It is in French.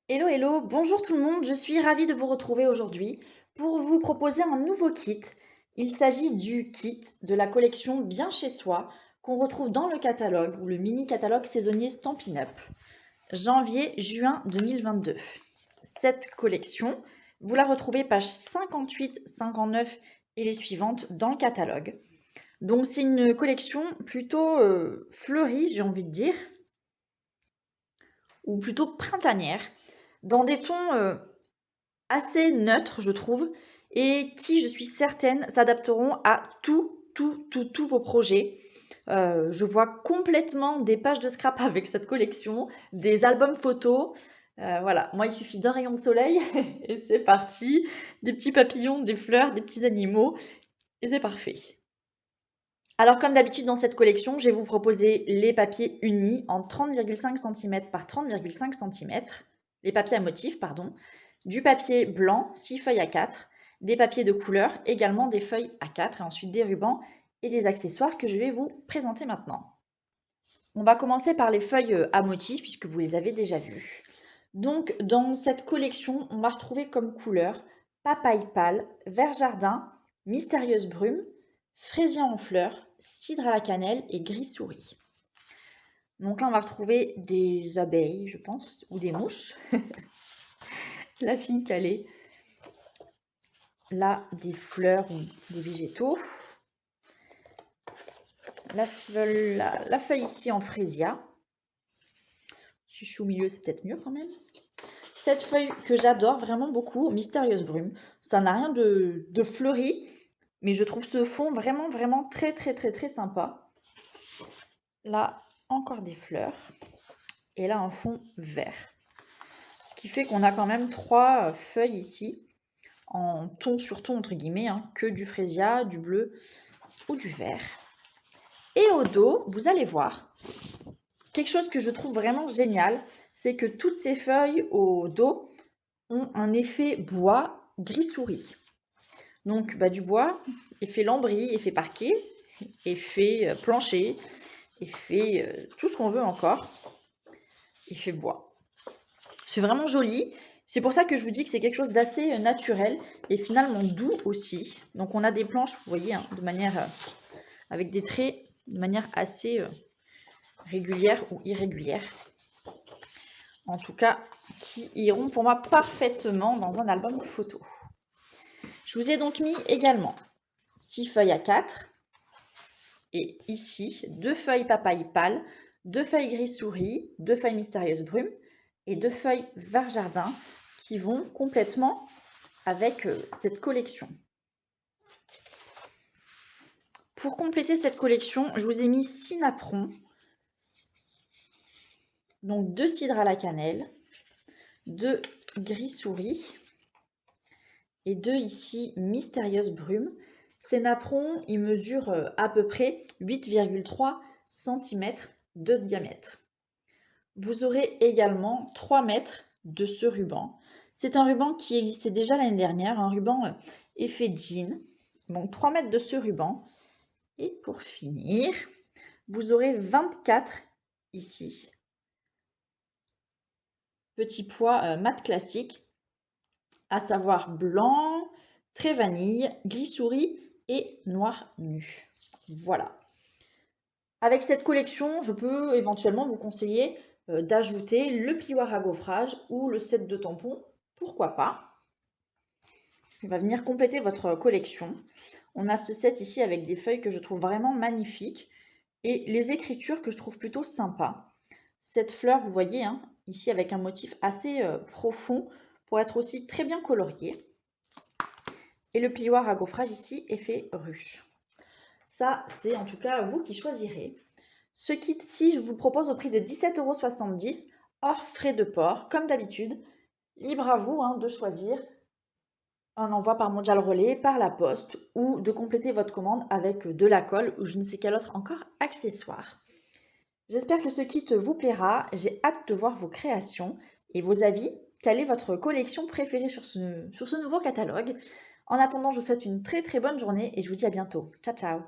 Hello, hello, bonjour tout le monde, je suis ravie de vous retrouver aujourd'hui pour vous proposer un nouveau kit. Il s'agit du kit de la collection Bien chez soi qu'on retrouve dans le catalogue ou le mini catalogue saisonnier Stampin' Up, janvier-juin 2022. Cette collection, vous la retrouvez page 58, 59 et les suivantes dans le catalogue. Donc c'est une collection plutôt fleurie, j'ai envie de dire, ou plutôt printanière, dans des tons assez neutres, je trouve, et qui, je suis certaine, s'adapteront à tous vos projets. Je vois complètement des pages de scrap avec cette collection, des albums photos. Voilà, moi, il suffit d'un rayon de soleil et c'est parti. Des petits papillons, des fleurs, des petits animaux, et c'est parfait. Alors, comme d'habitude dans cette collection, je vais vous proposer les papiers unis en 30,5 cm par 30,5 cm, les papiers à motifs, pardon, du papier blanc, 6 feuilles à 4, des papiers de couleur, également des feuilles à 4, et ensuite des rubans et des accessoires que je vais vous présenter maintenant. On va commencer par les feuilles à motifs, puisque vous les avez déjà vues. Donc, dans cette collection, on va retrouver comme couleur papaye pâle, vert jardin, mystérieuse brume, fraisier en fleurs, cidre à la cannelle et gris souris. Donc là, on va retrouver des abeilles, je pense, ou des mouches. La fine calée. Là, des fleurs ou des végétaux. La feuille ici en fraisia. Si je suis au milieu, c'est peut-être mieux quand même. Cette feuille que j'adore vraiment beaucoup, Mystérieuse Brume. Ça n'a rien de fleuri, mais je trouve ce fond vraiment très sympa. Là, encore des fleurs. Et là, un fond vert. Ce qui fait qu'on a quand même 3 feuilles ici, en ton sur ton, entre guillemets, hein, que du fraisia, du bleu ou du vert. Et au dos, vous allez voir, quelque chose que je trouve vraiment génial, c'est que toutes ces feuilles au dos ont un effet bois gris souris. Donc du bois, effet lambris, effet parquet, effet plancher, effet tout ce qu'on veut encore, effet bois. C'est vraiment joli. C'est pour ça que je vous dis que c'est quelque chose d'assez naturel et finalement doux aussi. Donc on a des planches, vous voyez, hein, de manière avec des traits de manière assez régulière ou irrégulière. En tout cas, qui iront pour moi parfaitement dans un album photo. Je vous ai donc mis également 6 feuilles à 4 et ici 2 feuilles papaye pâle, 2 feuilles gris souris, 2 feuilles mystérieuse brume et 2 feuilles vert jardin qui vont complètement avec cette collection. Pour compléter cette collection, je vous ai mis 6 napperons, donc 2 cidres à la cannelle, 2 gris souris et 2 ici mystérieuse brume. Ces napperons, ils mesurent à peu près 8,3 cm de diamètre. Vous aurez également 3 mètres de ce ruban. C'est un ruban qui existait déjà l'année dernière, un ruban effet jean. Donc 3 mètres de ce ruban. Et pour finir, vous aurez 24 ici. Petit pois mat classique, à savoir blanc, très vanille, gris souris et noir nu. Voilà. Avec cette collection, je peux éventuellement vous conseiller d'ajouter le plioir à gaufrage ou le set de tampons, pourquoi pas. Il va venir compléter votre collection. On a ce set ici avec des feuilles que je trouve vraiment magnifiques et les écritures que je trouve plutôt sympas. Cette fleur, vous voyez, hein, ici avec un motif assez profond pour être aussi très bien colorié. Et le plioir à gaufrage ici, effet ruche. Ça, c'est en tout cas vous qui choisirez. Ce kit-ci, je vous le propose au prix de 17,70 € hors frais de port, comme d'habitude. Libre à vous de choisir un envoi par Mondial Relais, par la poste, ou de compléter votre commande avec de la colle ou je ne sais quel autre encore accessoire. J'espère que ce kit vous plaira. J'ai hâte de voir vos créations et vos avis. Quelle est votre collection préférée sur ce nouveau catalogue? En attendant, je vous souhaite une très bonne journée et je vous dis à bientôt. Ciao, ciao!